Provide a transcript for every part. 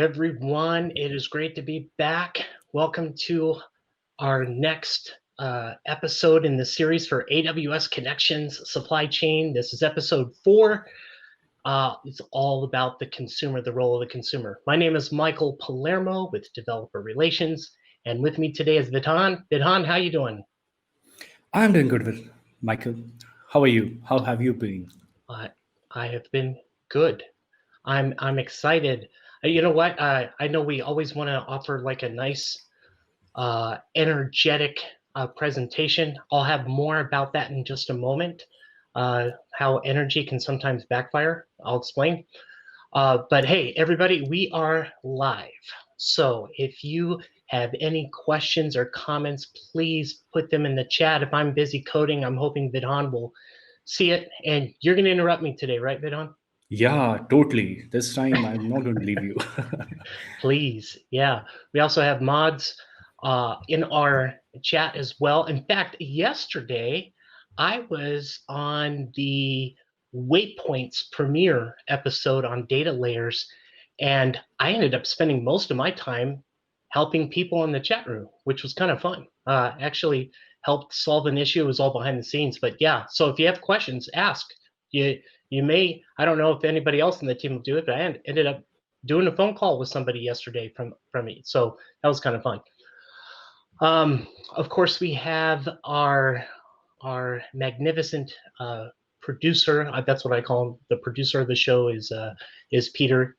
everyone. It is great to be back. Welcome to our next episode in the series for AWS Connections Supply Chain. This is episode 4. It's all about the consumer, the role of the consumer. My name is Michael Palermo with Developer Relations, and with me today is Vidhan. Vidhan, how you doing? I'm doing good, with Michael. How are you? How have you been? I have been good. I'm excited. You know what? I know we always want to offer like a nice, energetic presentation. I'll have more about that in just a moment. How energy can sometimes backfire. I'll explain. But hey, everybody, we are live. So if you have any questions or comments, please put them in the chat. If I'm busy coding, I'm hoping Vidhan will see it. And you're going to interrupt me today, right, Vidhan? Yeah, totally. This time I'm not going to leave you. Please. Yeah. We also have mods in our chat as well. In fact, yesterday I was on the Waypoints premiere episode on data layers, and I ended up spending most of my time helping people in the chat room, which was kind of fun. Actually helped solve an issue. It was all behind the scenes. But yeah, so if you have questions, ask. You may, I don't know if anybody else in the team will do it, but I ended up doing a phone call with somebody yesterday from me. So that was kind of fun. Of course, we have our magnificent producer. That's what I call him. The producer of the show is Peter,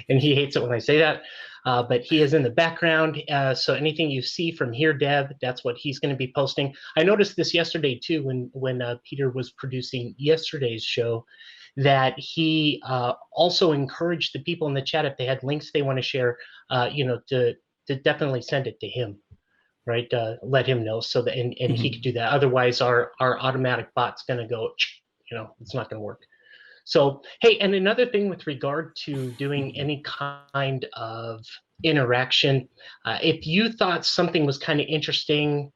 and he hates it when I say that. But he is in the background. So anything you see from here, Dev, that's what he's going to be posting. I noticed this yesterday too, when Peter was producing yesterday's show, that he also encouraged the people in the chat, if they had links they want to share, to definitely send it to him, right? Let him know so that and he could do that. Otherwise, our automatic bot's going to go, it's not going to work. So, hey, and another thing with regard to doing any kind of interaction, if you thought something was kind of interesting,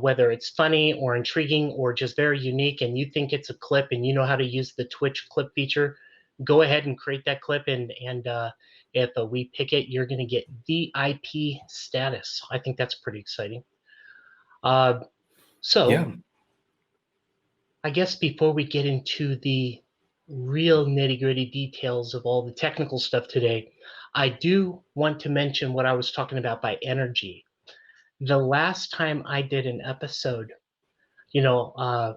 whether it's funny or intriguing or just very unique, and you think it's a clip and you know how to use the Twitch clip feature, go ahead and create that clip. And if we pick it, you're going to get VIP status. I think that's pretty exciting. Yeah. I guess before we get into the real nitty-gritty details of all the technical stuff today, I do want to mention what I was talking about by energy. The last time I did an episode, my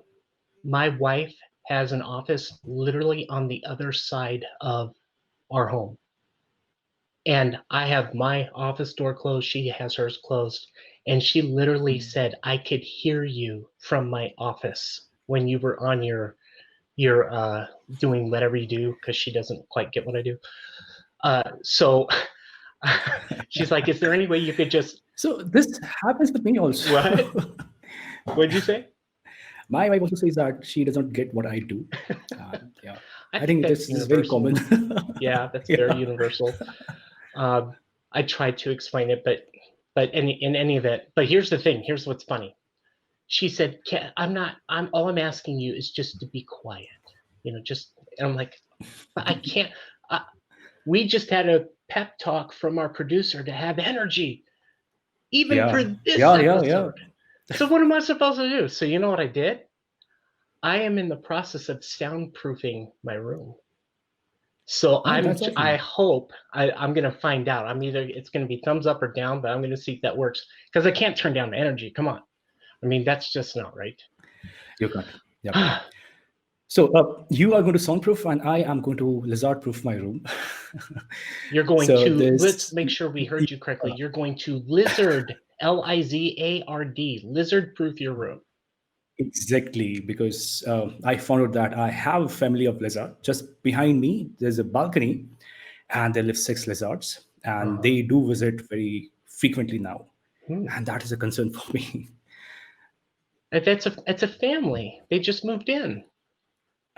wife has an office literally on the other side of our home. And I have my office door closed, she has hers closed, and she literally said, I could hear you from my office when you were on your doing whatever you do, because she doesn't quite get what I do. So she's like, is there any way you could just... So this happens with me also. What? What'd you say? My wife also says that she does not get what I do. Yeah, I think this is very common. Yeah, that's very universal. I tried to explain it, but in any event, but here's the thing. Here's what's funny. She said, all I'm asking you is just to be quiet. And I'm like, I can't. We just had a pep talk from our producer to have energy, even for this episode. So what am I supposed to do? So you know what I did? I am in the process of soundproofing my room. So I hope I'm going to find out. It's going to be thumbs up or down, but I'm going to see if that works, because I can't turn down the energy. Come on. I mean, that's just not right. You can't. Yeah. So you are going to soundproof, and I am going to lizard-proof my room. You're going to, let's make sure we heard you correctly. You're going to lizard, L-I-Z-A-R-D, lizard-proof your room. Exactly, because I found out that I have a family of lizards. Just behind me, there's a balcony, and there live 6 lizards, and they do visit very frequently now. And that is a concern for me. It's a family. They just moved in.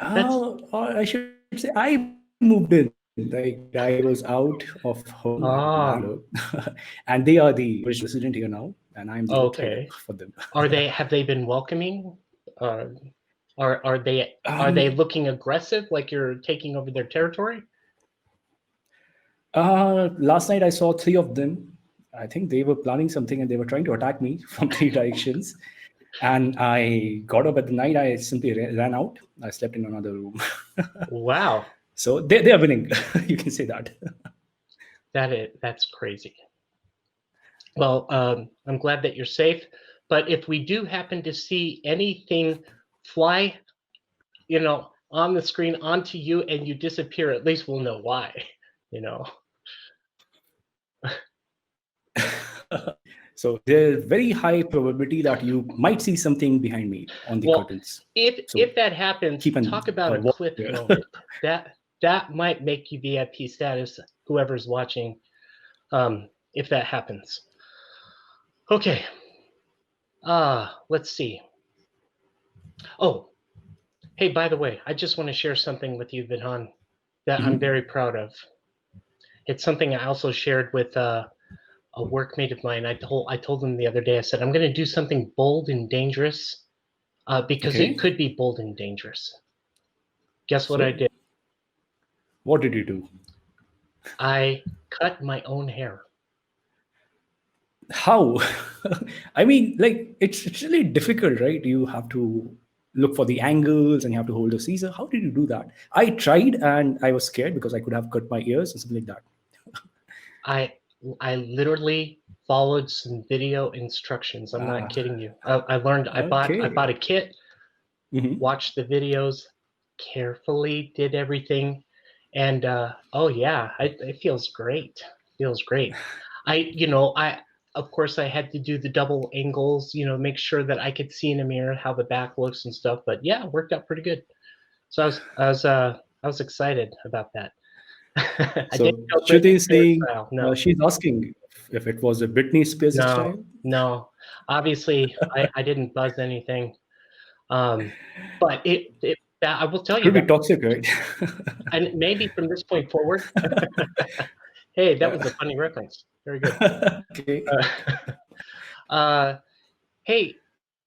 I should say I moved in. Like, I was out of home in Bangalore, and they are the resident here now, and I'm the outsider for them. Have they been welcoming? Are they looking aggressive, like you're taking over their territory? Last night I saw three of them. I think they were planning something and they were trying to attack me from three directions. And I got up at the night. I simply ran out. I slept in another room. Wow, So they are winning. You can say that. that's crazy. Well, I'm glad that you're safe. But if we do happen to see anything fly, on the screen onto you and you disappear, at least we'll know why. So there's very high probability that you might see something behind me on the Well, curtains. if that happens, keep an talk about a watch cliff there. moment. That might make you VIP status, whoever's watching, if that happens. Okay. Let's see. Oh, hey, by the way, I just want to share something with you, Vidhan, that I'm very proud of. It's something I also shared with a workmate of mine. I told him the other day, I said, I'm going to do something bold and dangerous because Okay. it could be bold and dangerous. Guess what I So did? what did you do? I cut my own hair. How? I mean, like it's really difficult, right? You have to look for the angles and you have to hold the scissor. How did you do that? I tried and I was scared because I could have cut my ears or something like that. I literally followed some video instructions. I'm not kidding you. I learned. I bought Okay. a kit, watched the videos, carefully did everything, and oh yeah, it feels great. Feels great. I of course I had to do the double angles, make sure that I could see in a mirror how the back looks and stuff. But yeah, it worked out pretty good. So I was excited about that. I So didn't go Shruti Britney is Spears saying style. No, she's asking if it was a Britney Spears no, style. no. Obviously, I didn't buzz anything. But I will tell It you could be that, toxic, right? and maybe from this point forward, hey, that was Yeah. a funny reference. Very good. Okay. Uh, hey,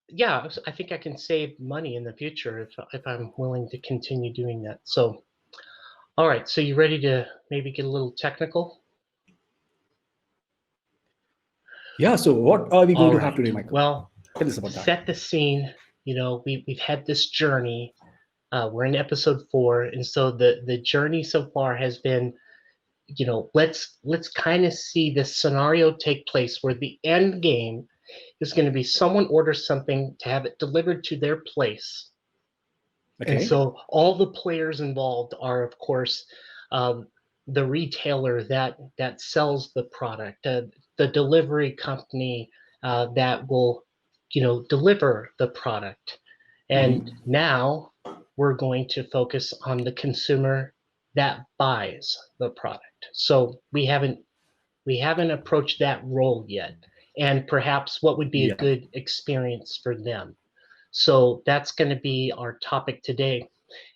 yeah, I think I can save money in the future if I'm willing to continue doing that. So, all right. So you ready to maybe get a little technical? Yeah. So what are we going All to have right. today, Michael? Well, Tell us about that. set the scene. We've had this journey. We're in episode 4, and so the journey so far has been, let's kind of see this scenario take place where the end game is going to be someone orders something to have it delivered to their place. And Okay. so all the players involved are, of course, um, the retailer that sells the product, the delivery company that will, deliver the product. And now we're going to focus on the consumer that buys the product. So we haven't approached that role yet, and perhaps what would be a Yeah. good experience for them. So that's going to be our topic today.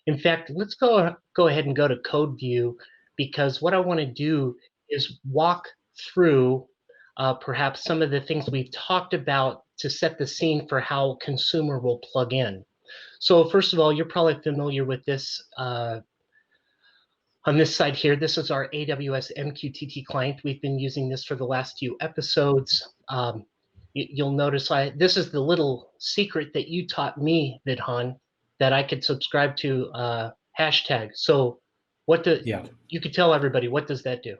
In fact, let's go ahead and go to code view, because what I want to do is walk through perhaps some of the things we've talked about to set the scene for how consumer will plug in. So first of all, you're probably familiar with this on this side here. This is our AWS Mqtt client. We've been using this for the last few episodes. You'll notice this is the little secret that you taught me, Vidhan, that I could subscribe to hashtag. So Yeah. you could tell everybody, what does that do?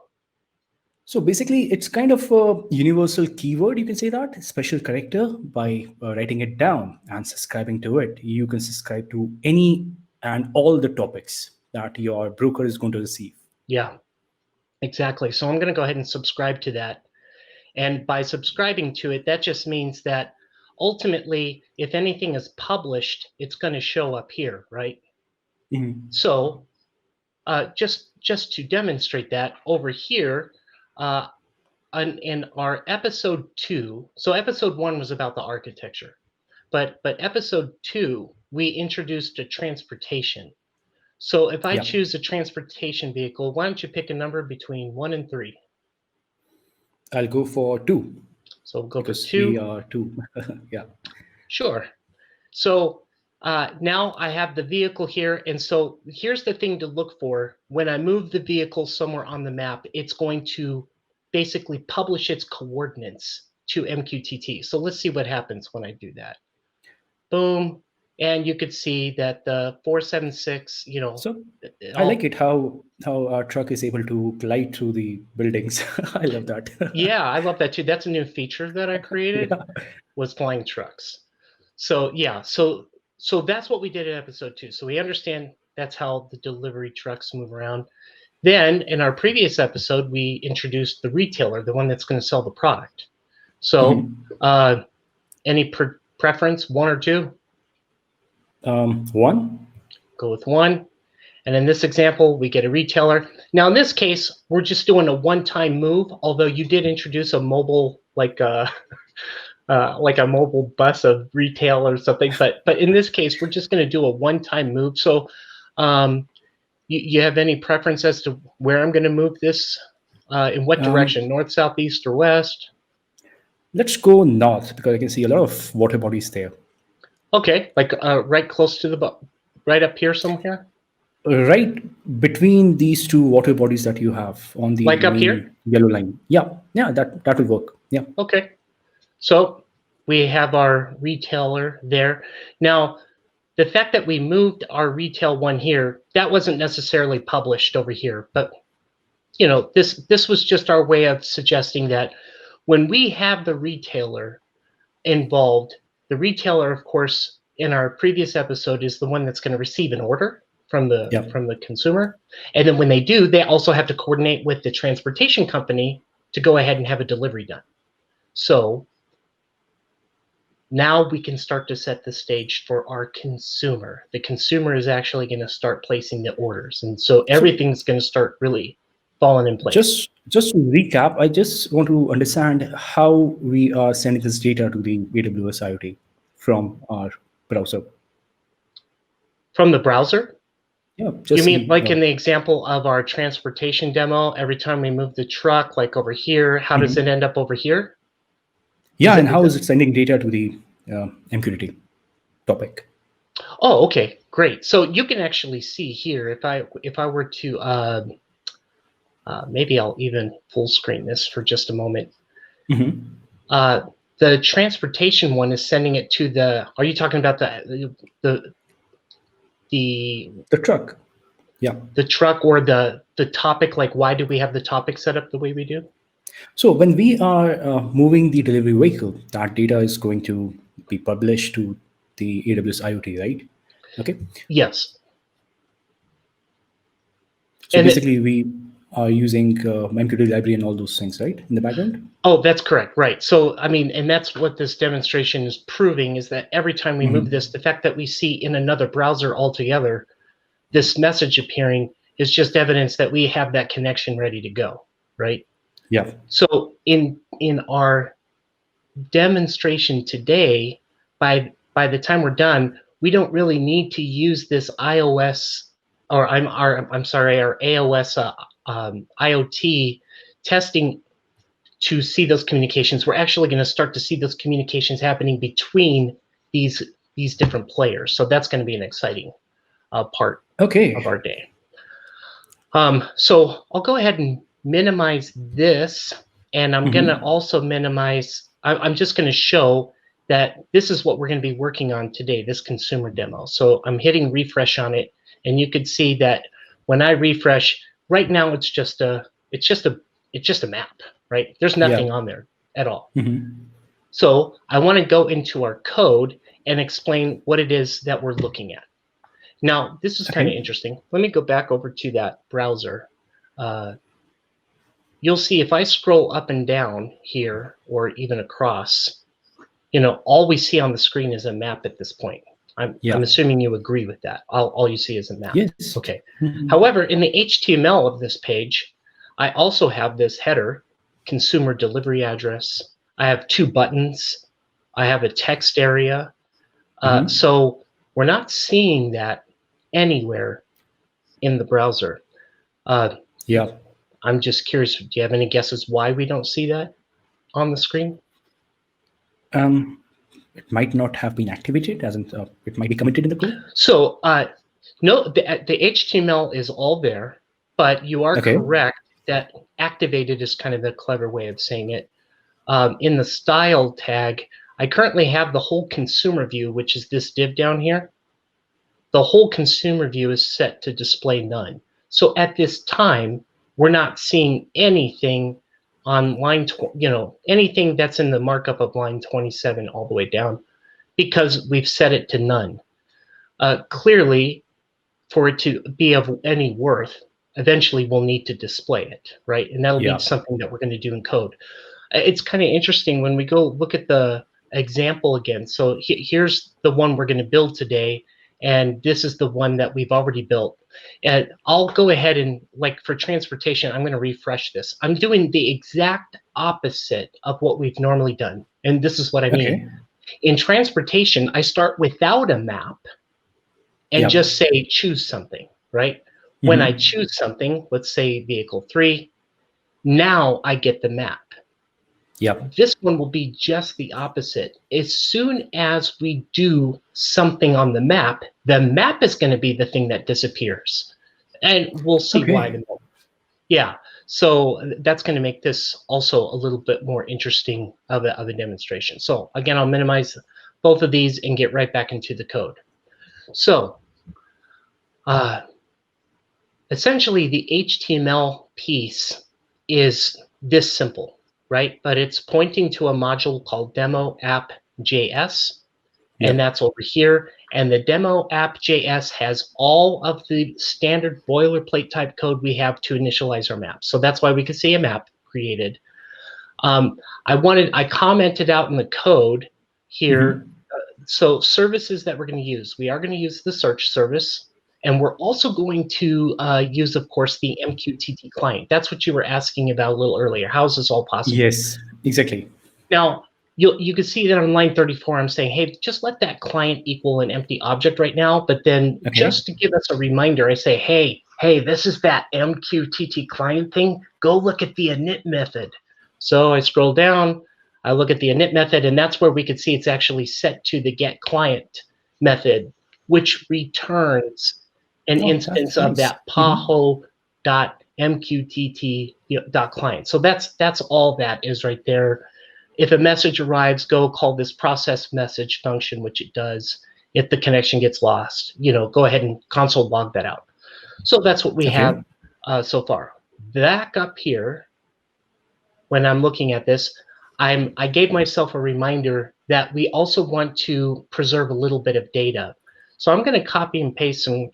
So basically, it's kind of a universal keyword, you can say that, special character. By writing it down and subscribing to it, you can subscribe to any and all the topics that your broker is going to receive. Yeah, exactly. So I'm going to go ahead and subscribe to that. And by subscribing to it, that just means that ultimately, if anything is published, it's going to show up here, right? So just to demonstrate that, over here in our episode 2, so episode 1 was about the architecture, but episode 2 we introduced a transportation. So if I Yeah. choose a transportation vehicle, why don't you pick a number between 1 and 3? I'll go for 2 So we'll go for because we 2. are 2. Yeah. Sure. So now I have the vehicle here. And so here's the thing to look for. When I move the vehicle somewhere on the map, it's going to basically publish its coordinates to MQTT. So let's see what happens when I do that. Boom. And you could see that the 476, So I like it how our truck is able to glide through the buildings. I love that. Yeah, I love that too. That's a new feature that I created, was flying trucks. So yeah, so that's what we did in episode 2. So we understand that's how the delivery trucks move around. Then in our previous episode, we introduced the retailer, the one that's going to sell the product. So any preference, 1 or 2? 1. Go with 1. And in this example, we get a retailer. Now, in this case, we're just doing a one-time move, although you did introduce a mobile, like a mobile bus of retail or something. But in this case, we're just going to do a one-time move. So you have any preference as to where I'm going to move this? In what direction? North, south, east, or west? Let's go north, because I can see a lot of water bodies there. Okay, like right close to the right up here somewhere? Right between these 2 water bodies that you have on the like up here? Yellow line. Yeah, that will work. Yeah. Okay. So we have our retailer there. Now, the fact that we moved our retail one here, that wasn't necessarily published over here, but this was just our way of suggesting that when we have the retailer involved, the retailer, of course, in our previous episode is the one that's going to receive an order from the consumer. And then when they do, they also have to coordinate with the transportation company to go ahead and have a delivery done. So now we can start to set the stage for our consumer. The consumer is actually going to start placing the orders. And so everything's going to start really falling in place. Just to recap, I just want to understand how we are sending this data to the AWS IoT from our browser. From the browser? Yeah. You mean like in the example of our transportation demo, every time we move the truck, like over here, how does it end up over here? Yeah, and how is it sending data to the MQTT topic? Oh, okay, great. So you can actually see here, if I were to, maybe I'll even full screen this for just a moment. The transportation one is sending it to the, are you talking about the truck? Yeah. The truck, or the topic, like why do we have the topic set up the way we do? So when we are moving the delivery vehicle, that data is going to be published to the AWS IoT, right? Okay. Yes. So basically, we are using MQTT library and all those things, right, in the background? Oh, that's correct, right. So, I mean, and that's what this demonstration is proving, is that every time we move this, the fact that we see in another browser altogether, this message appearing is just evidence that we have that connection ready to go, right? Yeah. So in our demonstration today, by the time we're done, we don't really need to use this iOS, or our AWS IoT testing to see those communications. We're actually going to start to see those communications happening between these different players. So that's going to be an exciting part of our day. So I'll go ahead and minimize this, and I'm going to also minimize, I'm just going to show that this is what we're going to be working on today, this consumer demo. So I'm hitting refresh on it, and you could see that when I refresh, right now it's just a map, right? There's nothing on there at all. So I want to go into our code and explain what it is that we're looking at. Now, this is kind of interesting. Let me go back over to that browser. You'll see if I scroll up and down here, or even across, all we see on the screen is a map at this point. I'm assuming you agree with that. All you see is a map. Yes. Okay. However, in the HTML of this page, I also have this header, consumer delivery address. I have 2 buttons. I have a text area. So we're not seeing that anywhere in the browser. I'm just curious, do you have any guesses why we don't see that on the screen? it might not have been activated, as in it might be committed in the code? So no, the HTML is all there, but you are correct that activated is kind of the clever way of saying it. In the style tag, I currently have the whole consumer view, which is this div down here. The whole consumer view is set to display none. So at this time, we're not seeing anything on line, anything that's in the markup of line 27 all the way down, because we've set it to none. Clearly, for it to be of any worth, eventually we'll need to display it, right? And that'll be something that we're going to do in code. It's kind of interesting when we go look at the example again. So here's the one we're going to build today, and this is the one that we've already built. And I'll go ahead and, like, for transportation, I'm going to refresh this. I'm doing the exact opposite of what we've normally done, and this is what I mean. In transportation, I start without a map and just say choose something, right? When I choose something, let's say vehicle 3, now I get the map. This one will be just the opposite. As soon as we do something on the map is going to be the thing that disappears. And we'll see why in a moment. Yeah, so that's going to make this also a little bit more interesting of a demonstration. So again, I'll minimize both of these and get right back into the code. So essentially the HTML piece is this simple, right? But it's pointing to a module called demo app.js, and that's over here. And the demo app.js has all of the standard boilerplate type code we have to initialize our map. So that's why we can see a map created. I commented out in the code here. So services that we're going to use, we are going to use the search service, and we're also going to use, of course, the MQTT client. That's what you were asking about a little earlier. How is this all possible? Yes, exactly. Now, you can see that on line 34, I'm saying, hey, just let that client equal an empty object right now. But then just to give us a reminder, I say, hey, this is that MQTT client thing. Go look at the init method. So I scroll down, I look at the init method, and that's where we could see it's actually set to the get client method, which returns an instance of that paho.mqtt.client. So that's all that is right there. If a message arrives, go call this process message function, which it does. If the connection gets lost, go ahead and console log that out. So that's what we have so far. Back up here, when I'm looking at this, I gave myself a reminder that we also want to preserve a little bit of data. So I'm going to copy and paste some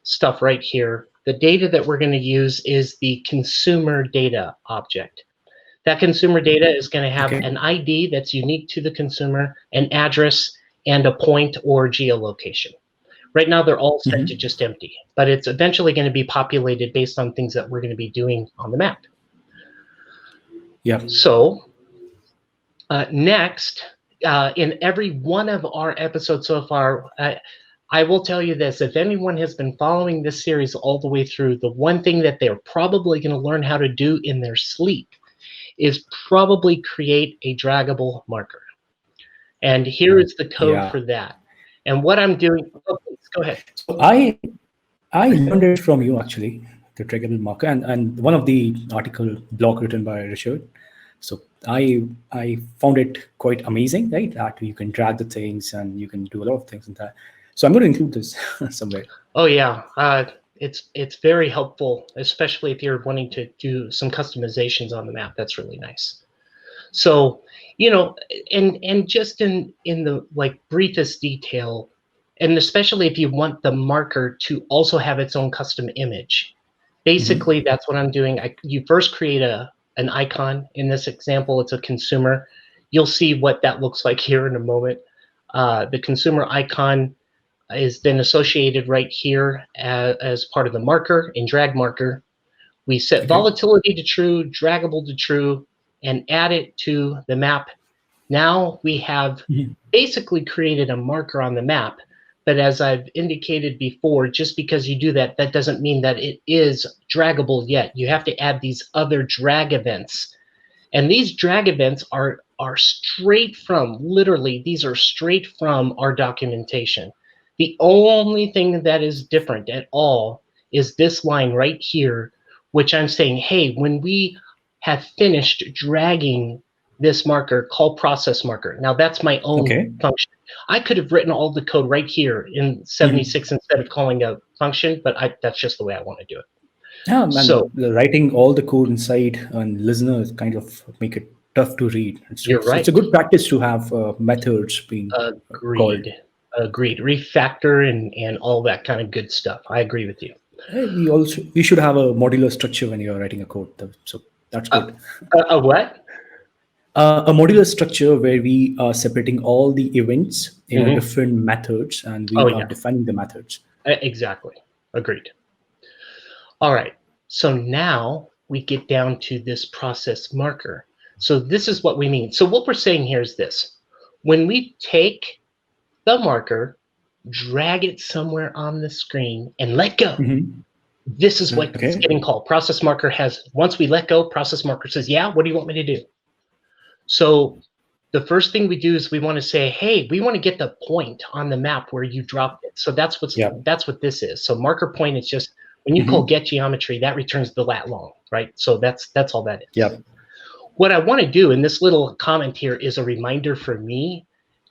stuff right here. The data that we're going to use is the consumer data object. That consumer data is going to have an ID that's unique to the consumer, an address, and a point or geolocation. Right now, they're all set to just empty, but it's eventually going to be populated based on things that we're going to be doing on the map. So next, in every one of our episodes so far, I will tell you this. If anyone has been following this series all the way through, the one thing that they're probably going to learn how to do in their sleep is probably create a draggable marker. And here is the code for that. And what I'm doing, please, go ahead. So I learned it from you, actually, the draggable marker, and one of the article blog written by Richard. So I found it quite amazing, right? That you can drag the things and you can do a lot of things in that. So I'm going to include this somewhere. Oh yeah, it's very helpful, especially if you're wanting to do some customizations on the map. That's really nice. So and just in the briefest detail, and especially if you want the marker to also have its own custom image, basically that's what I'm doing. You first create an icon. In this example, it's a consumer. You'll see what that looks like here in a moment. The consumer icon is then associated right here as part of the marker in drag marker. We set volatility to true, draggable to true, and add it to the map. Now we have basically created a marker on the map. But as I've indicated before, just because you do that, that doesn't mean that it is draggable yet. You have to add these other drag events. And these drag events are are straight from, literally, these are straight from our documentation. The only thing that is different at all is this line right here, which I'm saying, hey, when we have finished dragging this marker, call process marker. Now that's my own function. I could have written all the code right here in 76 instead of calling a function, but that's just the way I want to do it. Yeah, So writing all the code inside and listeners kind of make it tough to read. you're right. It's a good practice to have methods being called. Agreed. Refactor and all that kind of good stuff. I agree with you. We should have a modular structure when you're writing a code. So that's good. A what? A modular structure where we are separating all the events in different methods, and we are defining the methods. Exactly. Agreed. All right. So now we get down to this process marker. So this is what we mean. So what we're saying here is this. When we take the marker, drag it somewhere on the screen, and let go, this is what it's getting called. Process marker has, once we let go, process marker says, yeah, what do you want me to do? So the first thing we do is we want to say, hey, we want to get the point on the map where you dropped it. So that's what this is. So marker point is just, when you call get geometry, that returns the lat long, right? So that's all that is. Yep. What I want to do in this little comment here is a reminder for me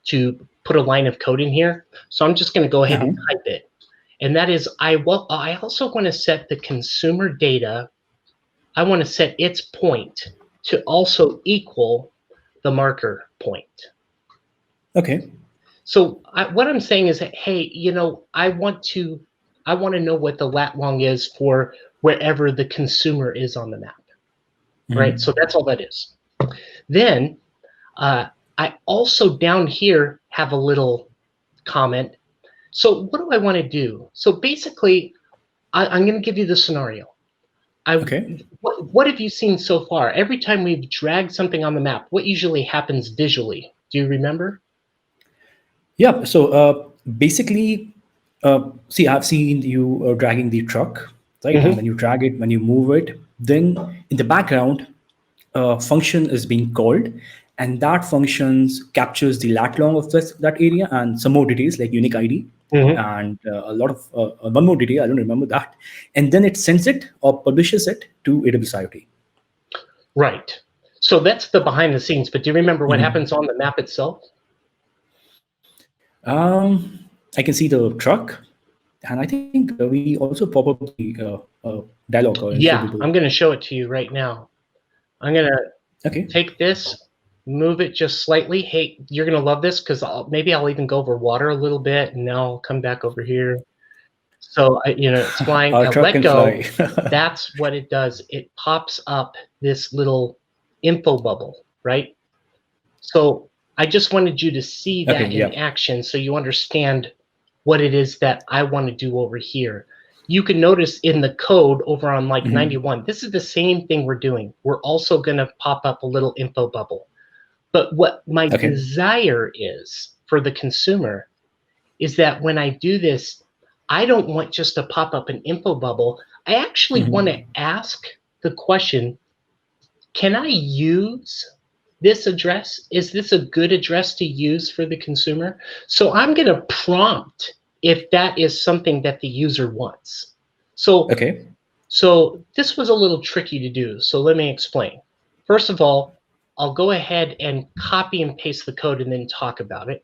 to put a line of code in here. So I'm just going to go ahead and type it. And that is, I also want to set the consumer data. I want to set its point to also equal the marker point. Okay. So what I'm saying is that, hey, I want to know what the lat long is for wherever the consumer is on the map, right? So that's all that is. Then I also down here have a little comment. So what do I want to do? So basically, I'm going to give you the scenario. What have you seen so far? Every time we've dragged something on the map, what usually happens visually? Do you remember? Yeah. So basically, see, I've seen you dragging the truck, right? And when you drag it, when you move it, then in the background, a function is being called, and that function captures the lat long of that area and some more details like unique ID and a lot of one more detail. I don't remember that. And then it sends it or publishes it to AWS IoT. Right. So that's the behind the scenes. But do you remember what happens on the map itself? I can see the truck, and I think we also pop up the dialog. Yeah, I'm going to show it to you right now. I'm going to take this, move it just slightly. Hey, you're going to love this because maybe I'll even go over water a little bit, and now I'll come back over here. So, it's flying. Let go. That's what it does. It pops up this little info bubble, right? So I just wanted you to see that in action so you understand what it is that I want to do over here. You can notice in the code over on 91, this is the same thing we're doing. We're also going to pop up a little info bubble. But what my desire is for the consumer is that when I do this, I don't want just to pop up an info bubble. I actually want to ask the question, can I use this address? Is this a good address to use for the consumer? So I'm going to prompt if that is something that the user wants. So, so this was a little tricky to do. So let me explain. First of all, I'll go ahead and copy and paste the code and then talk about it.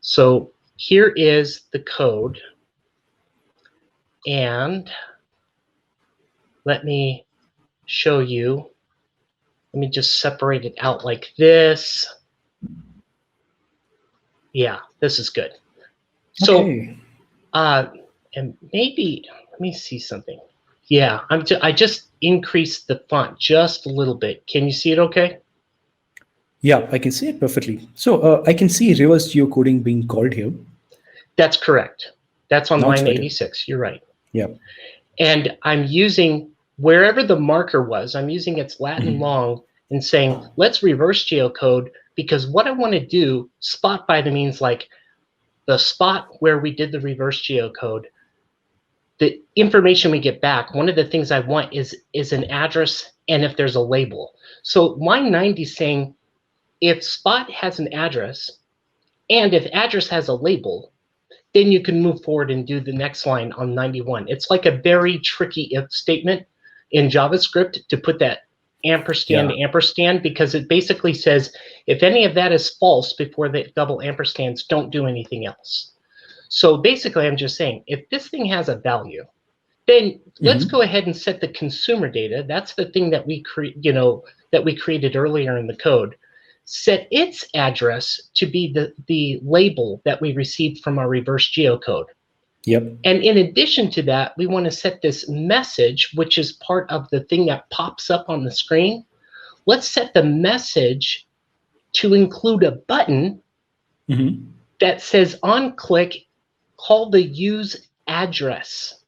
So here is the code. And let me show you. Let me just separate it out like this. Yeah, this is good. So, and maybe, let me see something. Yeah, I just increased the font just a little bit. Can you see it okay? Yeah, I can see it perfectly. So I can see reverse geocoding being called here. That's correct. That's on line 86. You're right. Yeah. And I'm using, wherever the marker was, I'm using its Latin long and saying, let's reverse geocode, because what I want to do, spot by the means like the spot where we did the reverse geocode, the information we get back, one of the things I want is an address and if there's a label. So line 90 is saying, if spot has an address, and if address has a label, then you can move forward and do the next line on 91. It's like a very tricky if statement in JavaScript to put that ampersand, ampersand, because it basically says if any of that is false before the double ampersands, don't do anything else. So basically, I'm just saying, if this thing has a value, then let's go ahead and set the consumer data. That's the thing that we created earlier in the code. Set its address to be the label that we received from our reverse geocode. Yep. And in addition to that, we want to set this message, which is part of the thing that pops up on the screen. Let's set the message to include a button that says on click, call the use address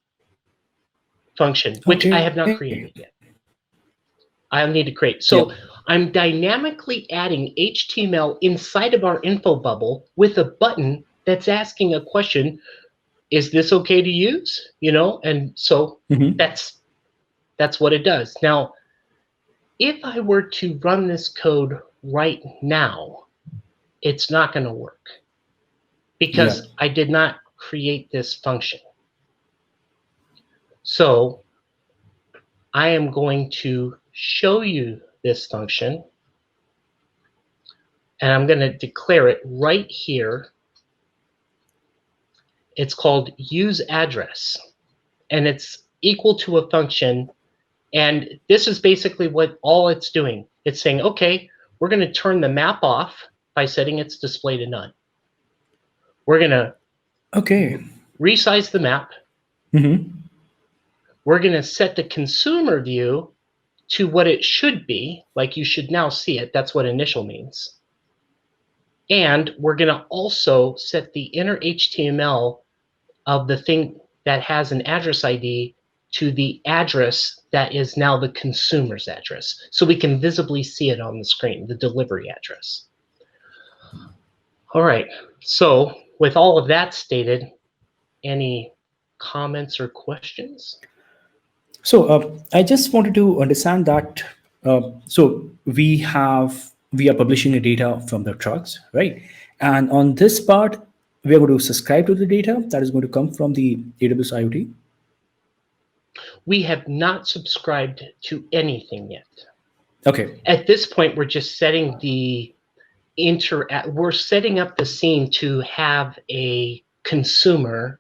function, which I have not created yet. I'll need to create. So I'm dynamically adding HTML inside of our info bubble with a button that's asking a question, is this okay to use? And so that's what it does. Now, if I were to run this code right now, it's not going to work because I did not create this function. So I am going to show you this function, and I'm going to declare it right here. It's called use address, and it's equal to a function. And this is basically what all it's doing. It's saying, okay, we're going to turn the map off by setting its display to none. We're going to resize the map. We're going to set the consumer view to what it should be, like you should now see it. That's what initial means. And we're going to also set the inner HTML of the thing that has an address ID to the address that is now the consumer's address. So we can visibly see it on the screen, the delivery address. All right, so with all of that stated, any comments or questions? So I just wanted to understand that. So we are publishing the data from the trucks, right? And on this part, we are going to subscribe to the data that is going to come from the AWS IoT. We have not subscribed to anything yet. Okay. At this point, we're just setting the we're setting up the scene to have a consumer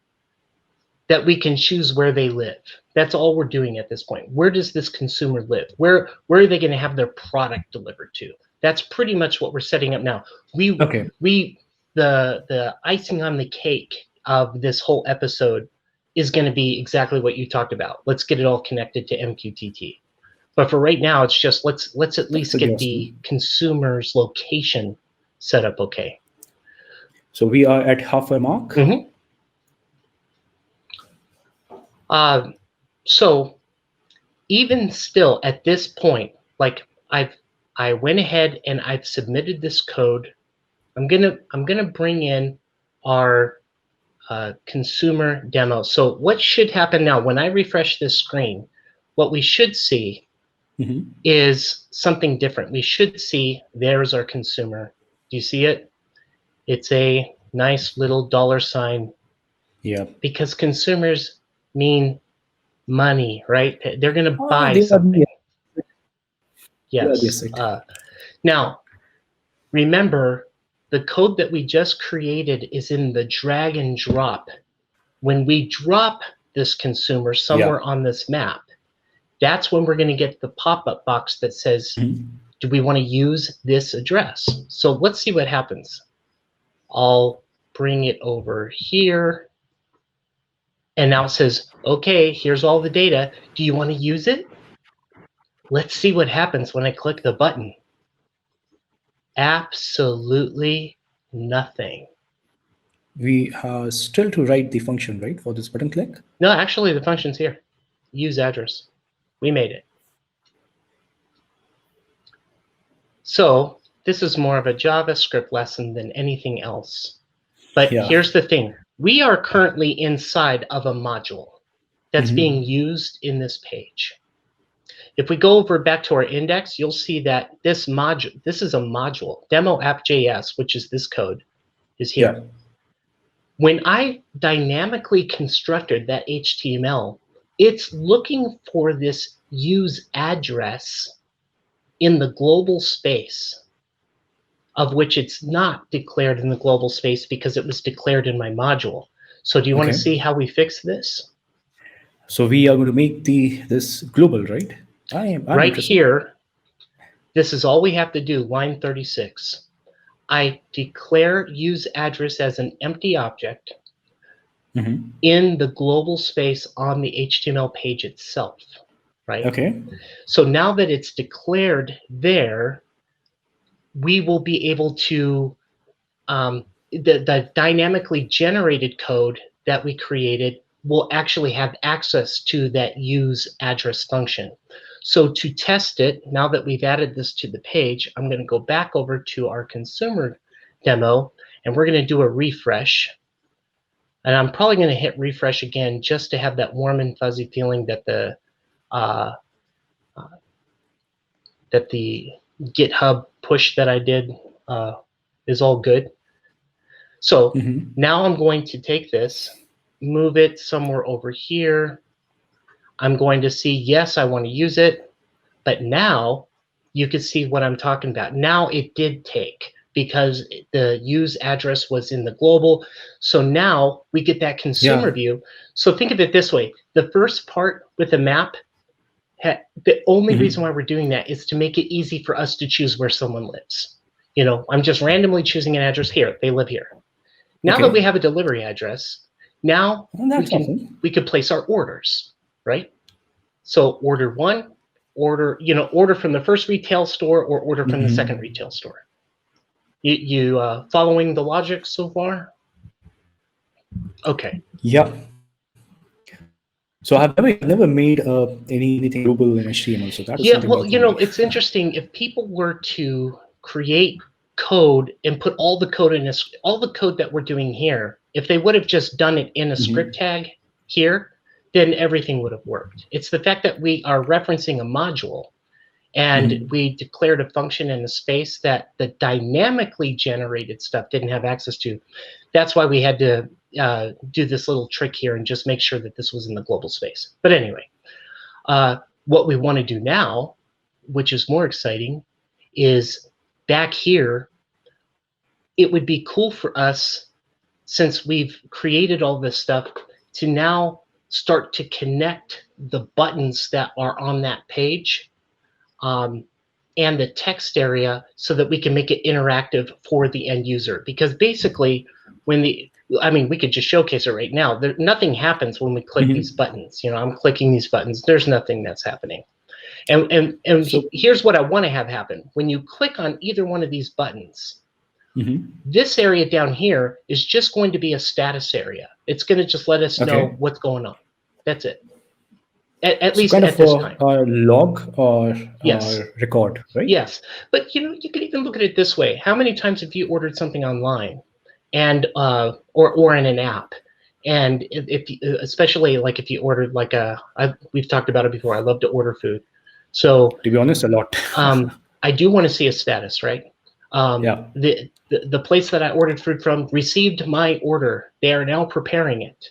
that we can choose where they live. That's all we're doing at this point. Where does this consumer live? Where are they going to have their product delivered to? That's pretty much what we're setting up now. The icing on the cake of this whole episode is going to be exactly what you talked about. Let's get it all connected to MQTT. But for right now, it's just let's at least get the consumer's location set up okay. So we are at half a mark. So even still at this point, like I went ahead and I've submitted this code. I'm gonna bring in our consumer demo. So what should happen now when I refresh this screen? What we should see is something different. We should see there's our consumer. Do you see it? It's a nice little $sign. Yeah. Because consumers mean money, right? They're going to buy something. Yes. Now, remember, the code that we just created is in the drag and drop. When we drop this consumer somewhere on this map, that's when we're going to get the pop-up box that says, do we want to use this address? So let's see what happens. I'll bring it over here. And now it says, okay, here's all the data. Do you want to use it? Let's see what happens when I click the button. Absolutely nothing. We are still to write the function, right, for this button click? No, actually, the function's here. Use address. We made it. So this is more of a JavaScript lesson than anything else. But here's the thing. We are currently inside of a module that's being used in this page. If we go over back to our index, you'll see that this module, this is a module, demo app.js, which is this code, is here. Yeah. When I dynamically constructed that HTML, it's looking for this use address in the global space, of which it's not declared in the global space because it was declared in my module. So do you want to see how we fix this? So we are going to make this global, right? I'm Right interested. here, this is all we have to do, line 36. I declare use address as an empty object in the global space on the HTML page itself, right? Okay. So now that it's declared there, we will be able to, the dynamically generated code that we created will actually have access to that use address function. So to test it, now that we've added this to the page, I'm going to go back over to our consumer demo, and we're going to do a refresh. And I'm probably going to hit refresh again just to have that warm and fuzzy feeling that the GitHub push that I did is all good. So now I'm going to take this, move it somewhere over here. I'm going to see, yes, I want to use it. But now you can see what I'm talking about. Now it did take, because the use address was in the global. So now we get that consumer view. So think of it this way. The first part with the map, the only reason why we're doing that is to make it easy for us to choose where someone lives. You know, I'm just randomly choosing an address here. They live here. Now that we have a delivery address, now we can place our orders, right? So order one, order from the first retail store or order from the second retail store. You following the logic so far? Okay. Yeah. So I've never made anything global in HTML. So that is something. Well, you know, it's interesting. If people were to create code and put all the code in all the code that we're doing here, if they would have just done it in a script tag here, then everything would have worked. It's the fact that we are referencing a module, and we declared a function in a space that the dynamically generated stuff didn't have access to. That's why we had to do this little trick here and just make sure that this was in the global space. But anyway, what we want to do now, which is more exciting, is back here, it would be cool for us, since we've created all this stuff, to now start to connect the buttons that are on that page and the text area, so that we can make it interactive for the end user. Because basically, we could just showcase it right now. Nothing happens when we click these buttons. You know, I'm clicking these buttons. There's nothing that's happening. And so, here's what I want to have happen. When you click on either one of these buttons, this area down here is just going to be a status area. It's going to just let us know what's going on. That's it. At least at this time. Log or record, right? Yes, but you know, you can even look at it this way. How many times have you ordered something online, and or in an app, and especially like if you ordered like we've talked about it before. I love to order food, so to be honest, a lot. I do want to see a status, right? The place that I ordered food from received my order. They are now preparing it.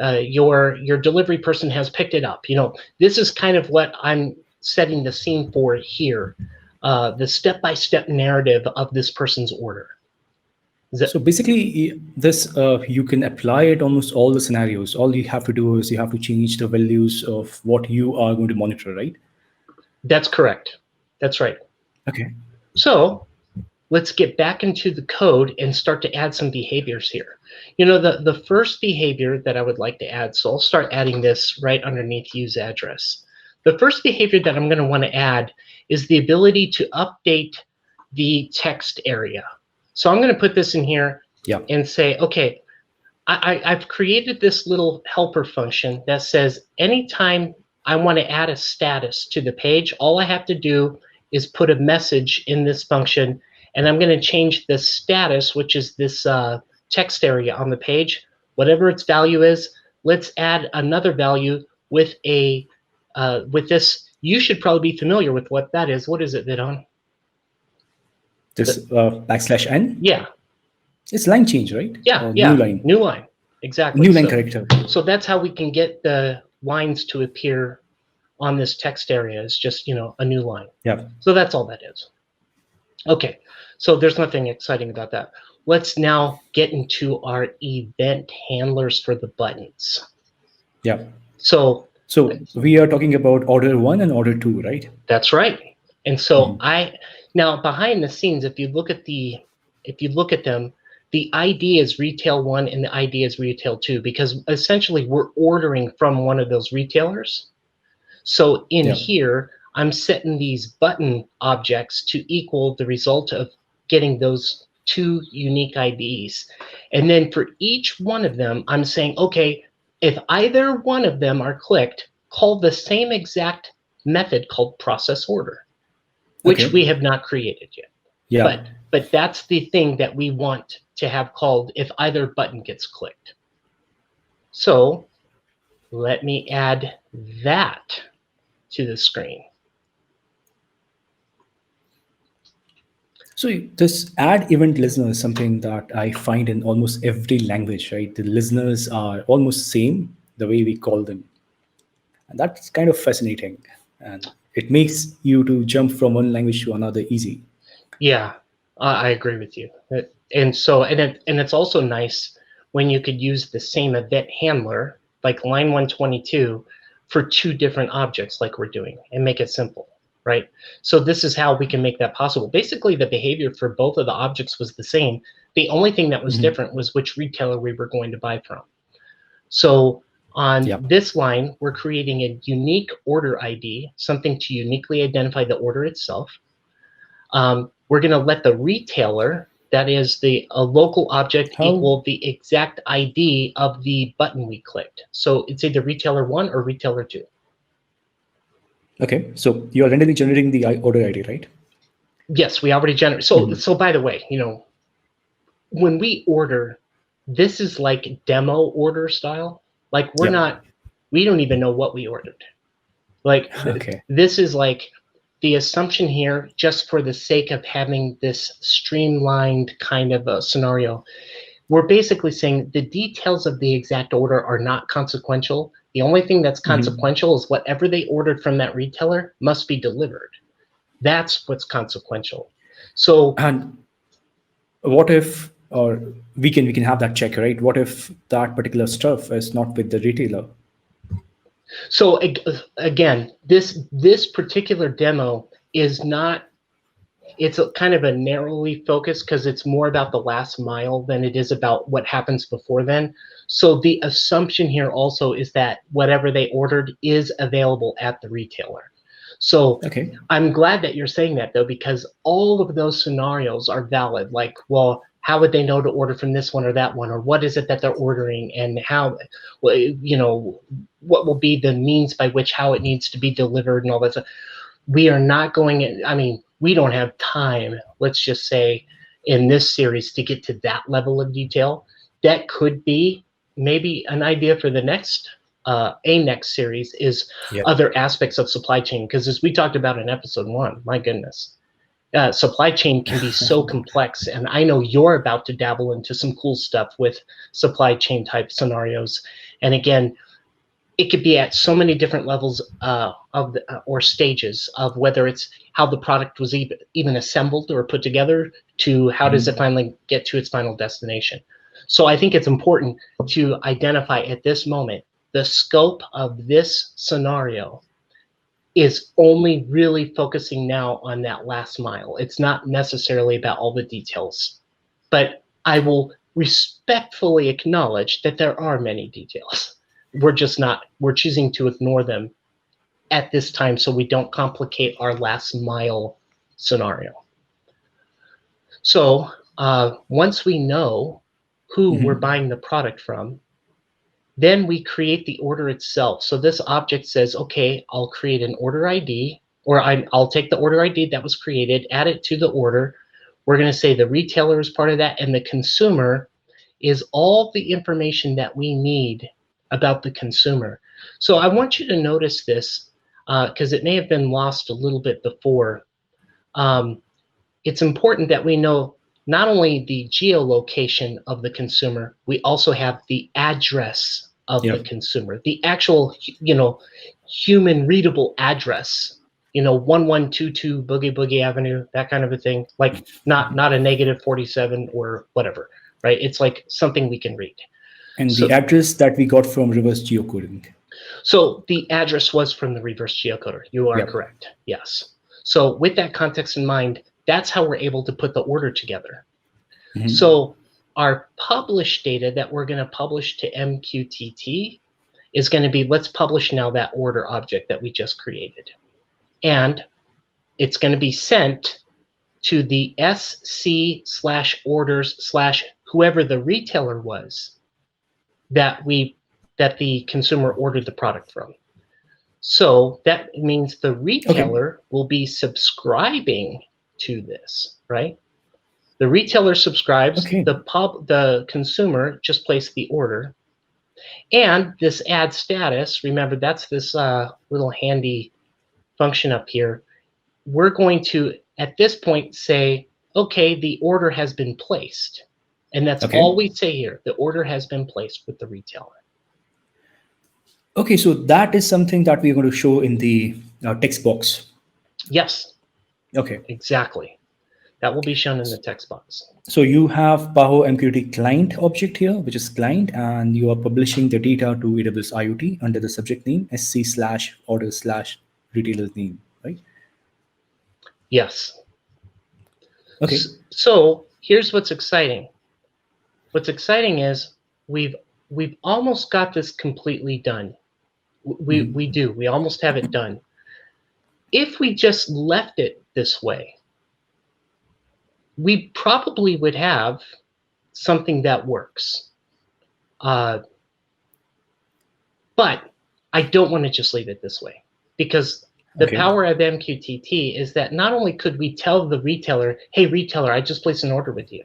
Your delivery person has picked it up. You know, this is kind of what I'm setting the scene for here. The step-by-step narrative of this person's order. So basically, this you can apply it almost all the scenarios. All you have to do is you have to change the values of what you are going to monitor, right? That's correct. That's right. Okay. So let's get back into the code and start to add some behaviors here. You know, the first behavior that I would like to add, so I'll start adding this right underneath use address. The first behavior that I'm going to want to add is the ability to update the text area. So I'm going to put this in here and say, okay, I've created this little helper function that says anytime I want to add a status to the page, all I have to do is put a message in this function, and I'm going to change the status, which is this text area on the page, whatever its value is. Let's add another value with a with this You should probably be familiar with what that is. What is it, Vidon? This \n? Yeah. It's line change, right? Yeah, Or yeah. new line. New line. Exactly. New line character. So that's how we can get the lines to appear on this text area. It's just, a new line. Yeah. So that's all that is. Okay. So there's nothing exciting about that. Let's now get into our event handlers for the buttons. Yeah. So we are talking about order 1 and order 2, right? That's right. And so now behind the scenes, if you look at them, the ID is retail 1 and the ID is retail 2, because essentially we're ordering from one of those retailers. So in here, I'm setting these button objects to equal the result of getting those 2 unique IDs. And then for each one of them, I'm saying, okay, if either one of them are clicked, call the same exact method called process order, which we have not created yet. Yeah. But that's the thing that we want to have called if either button gets clicked. So let me add that to the screen. So this add event listener is something that I find in almost every language, right? The listeners are almost same the way we call them. And that's kind of fascinating. And it makes you to jump from one language to another easy. Yeah, I agree with you. And so, and it's also nice when you could use the same event handler, like line 122, for 2 different objects like we're doing, and make it simple, right? So this is how we can make that possible. Basically, the behavior for both of the objects was the same. The only thing that was different was which retailer we were going to buy from. So on this line, we're creating a unique order ID, something to uniquely identify the order itself. We're going to let the retailer, that is a local object, equal the exact ID of the button we clicked. So it's either retailer 1 or retailer 2. Okay, so you're randomly generating the order ID, right? Yes, we already generated. So by the way, when we order, this is like demo order style. Like we don't even know what we ordered. Like this is like the assumption here, just for the sake of having this streamlined kind of a scenario, we're basically saying the details of the exact order are not consequential. The only thing that's consequential is whatever they ordered from that retailer must be delivered. That's what's consequential. So, and what if, or we can have that check, right? What if that particular stuff is not with the retailer? So again, this particular demo is not, it's a kind of a narrowly focused, because it's more about the last mile than it is about what happens before then. So the assumption here also is that whatever they ordered is available at the retailer. So I'm glad that you're saying that, though, because all of those scenarios are valid. Like, well, how would they know to order from this one or that one, or what is it that they're ordering, and how, what will be the means by which how it needs to be delivered and all that stuff. We are not going in, I mean, we don't have time, let's just say, in this series to get to that level of detail. That could be maybe an idea for the next next series, is other aspects of supply chain, because as we talked about in episode 1, my goodness, supply chain can be so complex, and I know you're about to dabble into some cool stuff with supply chain type scenarios. And again, it could be at so many different levels or stages of whether it's how the product was even assembled or put together, to how does it finally get to its final destination. So I think it's important to identify at this moment the scope of this scenario is only really focusing now on that last mile. It's not necessarily about all the details, but I will respectfully acknowledge that there are many details. We're choosing to ignore them at this time so we don't complicate our last mile scenario. So once we know who we're buying the product from, then we create the order itself. So this object says, okay, I'll create an order ID, or I'll take the order ID that was created, add it to the order. We're going to say the retailer is part of that, and the consumer is all the information that we need about the consumer. So I want you to notice this. because it may have been lost a little bit before. It's important that we know not only the geolocation of the consumer, we also have the address of the consumer, the actual, human readable address, 1122 Boogie Boogie Avenue, that kind of a thing, like not a -47 or whatever, right? It's like something we can read. And So, the address that we got from reverse geocoding. So the address was from the reverse geocoder. You are correct. Yes. So with that context in mind, that's how we're able to put the order together. So our publish data that we're going to publish to MQTT is going to be, let's publish now that order object that we just created. And it's going to be sent to the SC/orders/whoever the retailer was that the consumer ordered the product from. So that means the retailer will be subscribing to this, right? The retailer subscribes, the consumer just placed the order. And this add status, remember that's this little handy function up here. We're going to, at this point, say, okay, the order has been placed. And that's all we say here. The order has been placed with the retailer. Okay, so that is something that we're going to show in the text box. Yes. Okay. Exactly. That will be shown in the text box. So you have Aws Mqtt Client object here, which is client, and you are publishing the data to AWS IoT under the subject name SC/order/retailer name, right? Yes. Okay. So here's what's exciting. What's exciting is we've almost got this completely done. We do. We almost have it done. If we just left it this way, we probably would have something that works. But I don't want to just leave it this way, because the power of MQTT is that not only could we tell the retailer, hey, retailer, I just placed an order with you.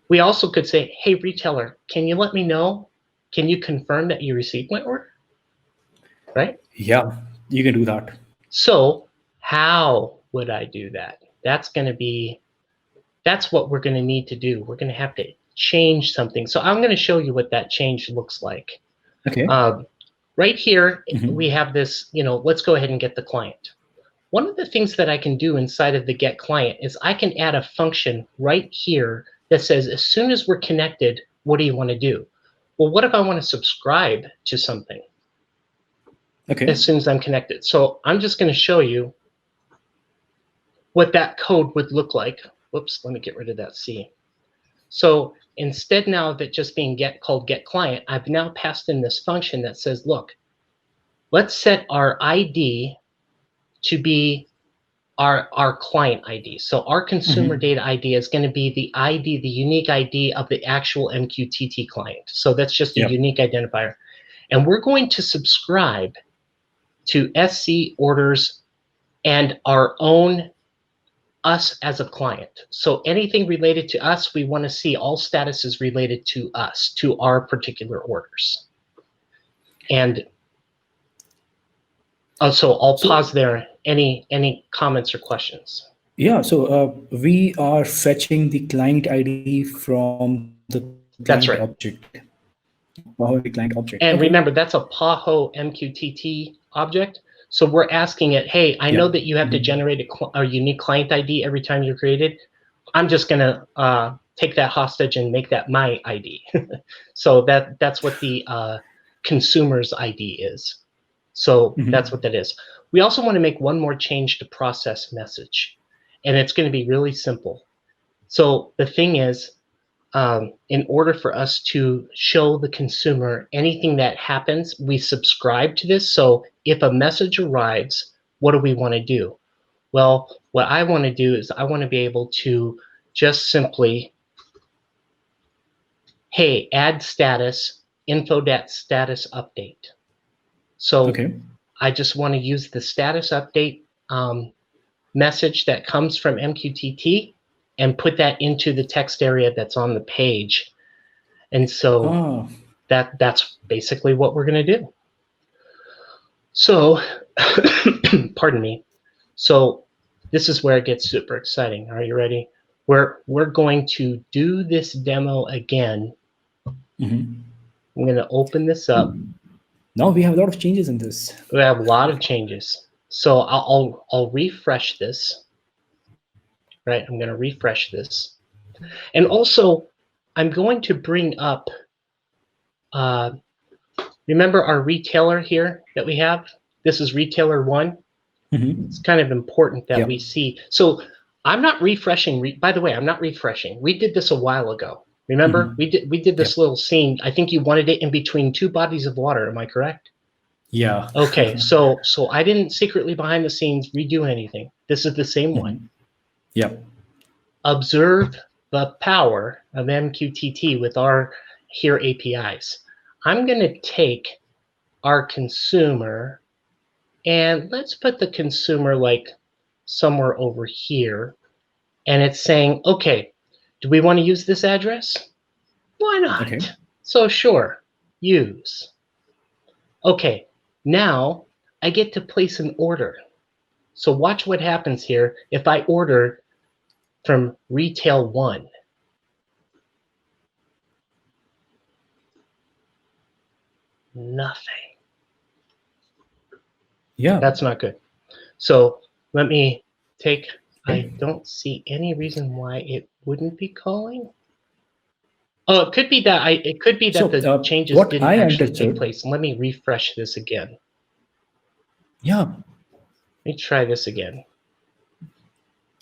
We also could say, hey, retailer, can you let me know? Can you confirm that you received my order? Right? Yeah, you can do that. So how would I do that? That's what we're going to need to do. We're going to have to change something. So I'm going to show you what that change looks like. Okay. Right here, we have this, let's go ahead and get the client. One of the things that I can do inside of the get client is I can add a function right here that says, as soon as we're connected, what do you want to do? Well, what if I want to subscribe to something? As soon as I'm connected. So I'm just going to show you what that code would look like. Whoops, let me get rid of that C. So instead now of it just being called get client, I've now passed in this function that says, look, let's set our ID to be our client ID. So our consumer data ID is going to be the ID, the unique ID of the actual MQTT client. So that's just a unique identifier. And we're going to subscribe to SC orders and our own us as a client. So anything related to us, we want to see all statuses related to us, to our particular orders. And so I'll pause there. Any comments or questions? Yeah, so we are fetching the client ID from the client That's right. object. The client object. And remember, that's a Aws MQTT object. So we're asking it, hey, I know that you have to generate a unique client ID every time you're created. I'm just going to take that hostage and make that my ID. So that's what the consumer's ID is. So that's what that is. We also want to make one more change to process message. And it's going to be really simple. So the thing is, in order for us to show the consumer anything that happens, we subscribe to this. So if a message arrives, what do we want to do? Well, what I want to do is I want to be able to just simply, hey, add status, info.status update. So I just want to use the status update message that comes from MQTT and put that into the text area that's on the page. And so that's basically what we're going to do. So Pardon me. So this is where it gets super exciting. Are you ready? We're going to do this demo again. Mhm. I'm going to open this up. Now we have a lot of changes in this. We have a lot of changes. So I'll refresh this. Right, I'm going to refresh this. And also, I'm going to bring up, remember our retailer here that we have? This is retailer 1. Mhm. It's kind of important that Yep. we see. So I'm not refreshing. By the way, I'm not refreshing. We did this a while ago. Remember, Mhm. we did this Yep. little scene. I think you wanted it in between 2 bodies of water. Am I correct? Yeah. Okay, so I didn't secretly behind the scenes redo anything. This is the same one. Mhm. Yep. Observe the power of MQTT with our here APIs. I'm going to take our consumer and let's put the consumer like somewhere over here. And it's saying, okay, do we want to use this address? Why not? Okay. So sure, use. Okay, now I get to place an order. So watch what happens here if I order from retail 1. Nothing. Yeah. That's not good. So let me take, I don't see any reason why it wouldn't be calling. Oh, it could be that So the changes what didn't I actually take understood. place. Let me refresh this again. Yeah. Let me try this again.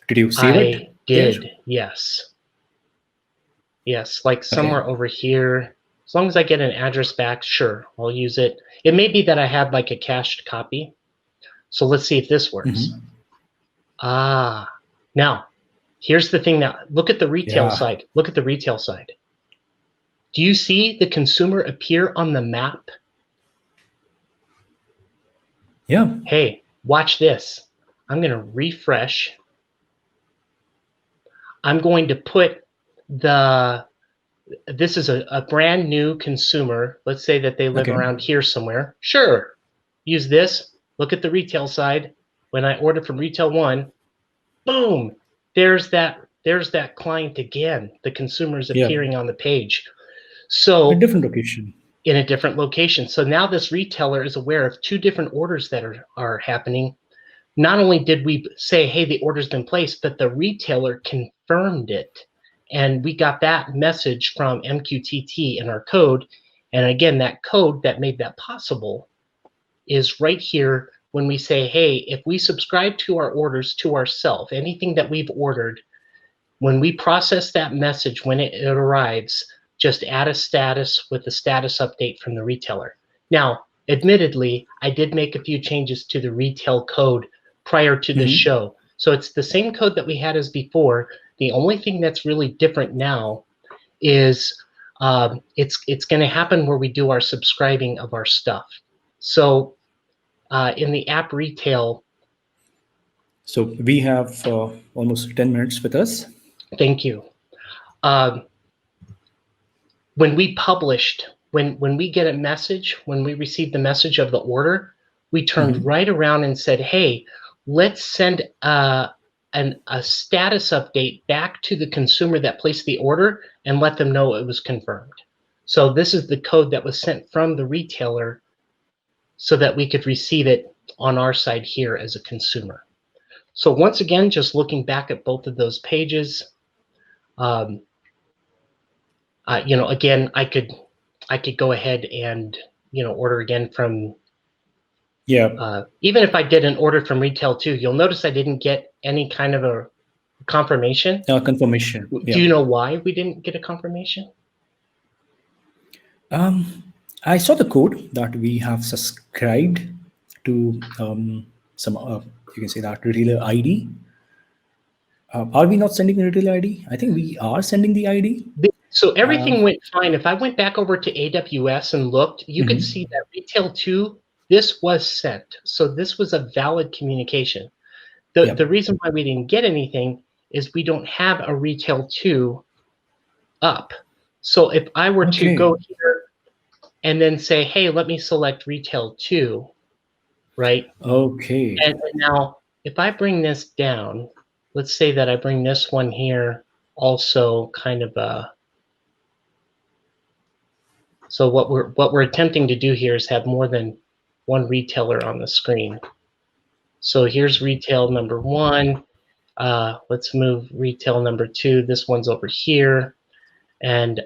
Did you save it I there? did, yes. Yes, like Okay. somewhere over here. As long as I get an address back, sure, I'll use it. It may be that I have like a cached copy. So let's see if this works. Mhm. Ah, now here's the thing. Now look at the retail Yeah. side. Look at the retail side. Do you see the consumer appear on the map? Yeah. Hey, watch this. I'm going to refresh. I'm going to put this is a brand new consumer. Let's say that they live Okay. around here somewhere. Sure, use this. Look at the retail side. When I order from retail 1, boom, there's that client again. The consumer is Yeah. appearing on the page. A So different location. in a different location. So now this retailer is aware of 2 different orders that are happening. Not only did we say, hey, the order's been placed, but the retailer confirmed it. And we got that message from MQTT in our code. And again, that code that made that possible is right here when we say, hey, if we subscribe to our orders to ourselves, anything that we've ordered, when we process that message, when it arrives, just add a status with the status update from the retailer. Now, admittedly, I did make a few changes to the retail code prior to this Mhm. show. So it's the same code that we had as before. The only thing that's really different now is it's going to happen where we do our subscribing of our stuff. So in the app retail, So we have almost 10 minutes with us. thank you. Um, when we published, when we get a message, when we receive the message of the order, we turned Mhm. right around and said, hey, let's send a status update back to the consumer that placed the order and let them know it was confirmed. So this is the code that was sent from the retailer so that we could receive it on our side here as a consumer. So once again, just looking back at both of those pages, again, I could go ahead and order again from Yeah. even if I did an order from retail 2, you'll notice I didn't get any kind of a confirmation. Confirmation. Do Yeah. you know why we didn't get a confirmation? I saw the code that we have subscribed to some, you can say that retailer ID. Are we not sending the retailer ID? I think we are sending the ID. So everything went fine. If I went back over to AWS and looked, you could see Mhm. that retail 2, this was sent. So this was a valid communication. The Yep. reason why we didn't get anything is we don't have a retail 2 up. So if I were to Okay. go here and then say, hey, let me select retail 2, right? Okay. And now, if I bring this down, let's say that I bring this one here also kind of so what we're attempting to do here is have more than one retailer on the screen. So here's retail number 1. Let's move retail number 2. This one's over here. And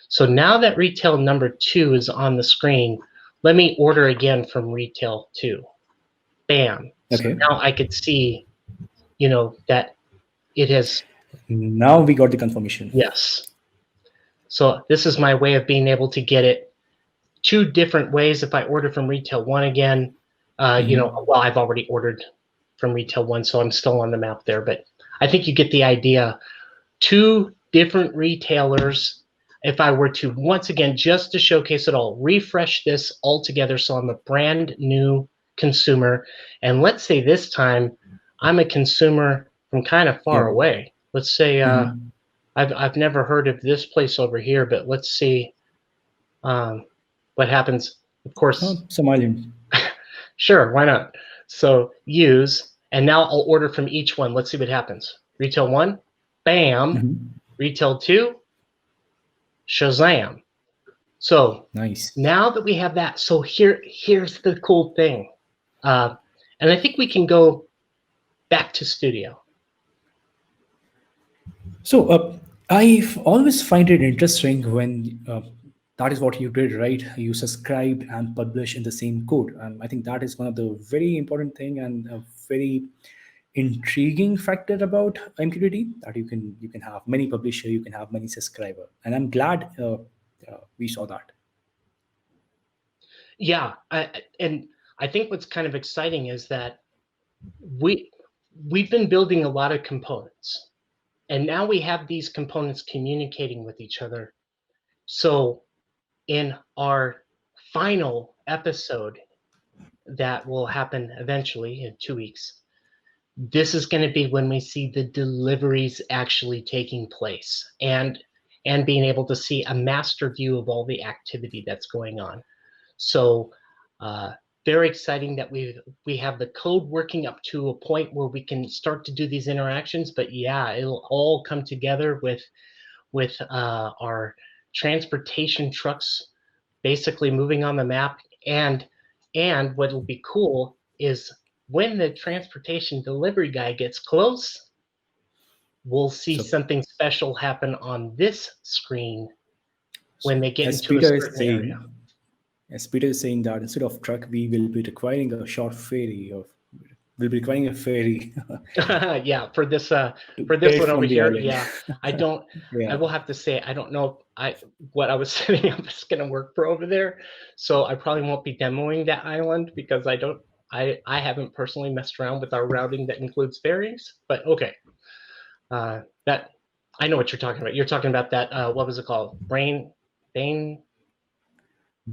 so now that retail number 2 is on the screen, let me order again from retail 2. Bam. So Okay. now I could see, that it has, Now we got the confirmation. yes. So this is my way of being able to get it 2 different ways. If I order from retail 1 again, well, I've already ordered from retail 1, so I'm still on the map there, but I think you get the idea. 2 different retailers. If I were to, once again, just to showcase it all, refresh this all together so I'm a brand new consumer, and let's say this time I'm a consumer from kind of far Yeah. away. Let's say I've never heard of this place over here, but let's see what happens. Of course, Some island. sure, why not? So use, and now I'll order from each one. Let's see what happens. Retail 1, bam. Retail 2, Shazam. So Nice. now that we have that, so here's the cool thing. And I think we can go back to studio. So I always find it interesting when that is what you did, right? You subscribed and publish in the same code, and I think that is one of the very important thing and a very intriguing factor about MQTT, that you can have many publisher, you can have many subscriber, and I'm glad we saw that. Yeah, and I think what's kind of exciting is that we've been building a lot of components, and now we have these components communicating with each other. So in our final episode that will happen eventually in 2 weeks, this is going to be when we see the deliveries actually taking place and being able to see a master view of all the activity that's going on. So very exciting that we have the code working up to a point where we can start to do these interactions. But yeah, it'll all come together with our transportation trucks basically moving on the map, and what will be cool is when the transportation delivery guy gets close, we'll see So something special happen on this screen when they get as into a Peter is certain area. saying, as Peter is saying that instead of truck, we will be requiring a short ferry, or we'll be requiring a ferry Yeah, for this to get one it over from the here, island. yeah. I Yeah. will have to say I don't know if what I was setting up is going to work for over there. So I probably won't be demoing that island because I haven't personally messed around with our routing that includes ferries, but okay. That I know what you're talking about. You're talking about that what was it called? Bainbridge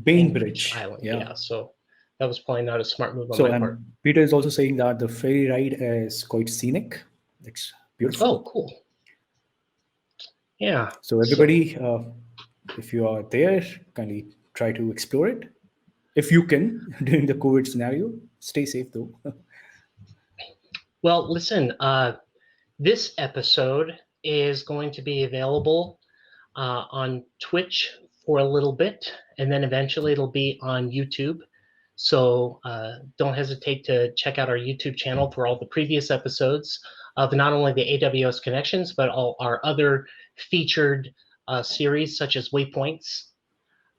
Bainbridge. Island. Yeah. Yeah, so that was probably not a smart move on So my part. and Peter is also saying that the ferry ride is quite scenic. It's beautiful. Oh, cool. Yeah. So everybody, if you are there, kindly try to explore it. If you can, during the COVID scenario, stay safe though. Well, listen, this episode is going to be available on Twitch for a little bit, and then eventually it'll be on YouTube. So don't hesitate to check out our YouTube channel for all the previous episodes of not only the AWS connections, but all our other featured series such as Waypoints.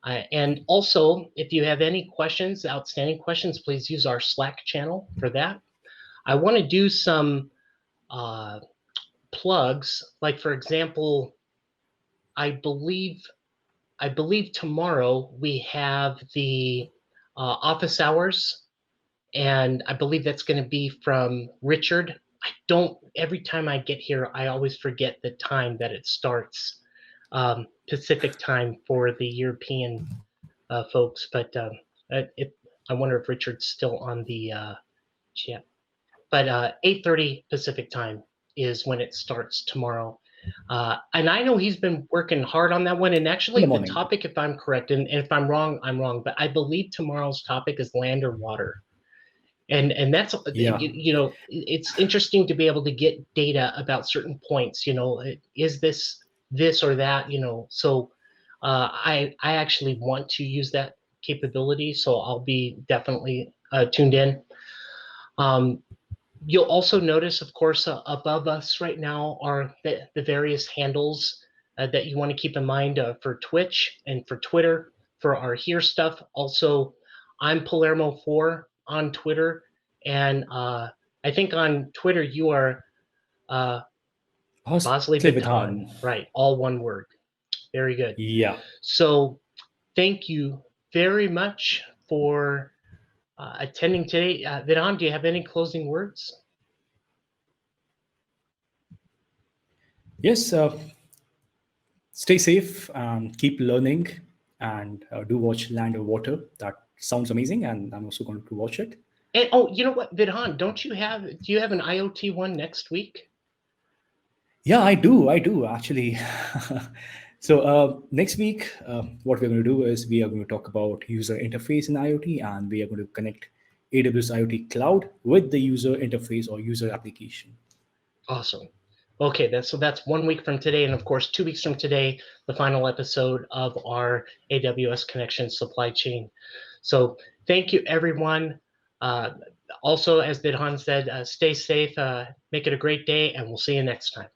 And also, if you have any questions, outstanding questions, please use our Slack channel for that. I want to do some plugs, like for example, I believe tomorrow we have the office hours, and I believe that's going to be from Richard. Every time I get here, I always forget the time that it starts, Pacific time for the European folks. But I wonder if Richard's still on the chat. But 8:30 Pacific time is when it starts tomorrow. And I know he's been working hard on that one. And In actually, the the morning. topic, if I'm correct, and if I'm wrong, I'm wrong. But I believe tomorrow's topic is land or water. And that's Yeah. it's interesting to be able to get data about certain points. Is this or that? So I actually want to use that capability, so I'll be definitely tuned in. You'll also notice, of course, above us right now are the various handles that you want to keep in mind for Twitch and for Twitter for our here stuff. Also, I'm Palermo4 on Twitter, and I think on Twitter you are Aws Bosley Baton, Mqtt. right? All one word. Very good. Yeah. So, thank you very much for attending today. Vidhan, do you have any closing words? Yes. Stay safe and keep learning, and do watch Land of Water. That sounds amazing, and I'm also going to watch it. And oh, you know what, Vidhan, do you have an IoT one next week? Yeah, I do actually. So next week, what we're going to do is we are going to talk about user interface in IoT, and we are going to connect AWS IoT Cloud with the user interface or user application. Awesome. Okay, that's 1 week from today, and of course 2 weeks from today, the final episode of our AWS Connection supply chain. So thank you, everyone. Also, as Vidhan said, stay safe, make it a great day, and we'll see you next time.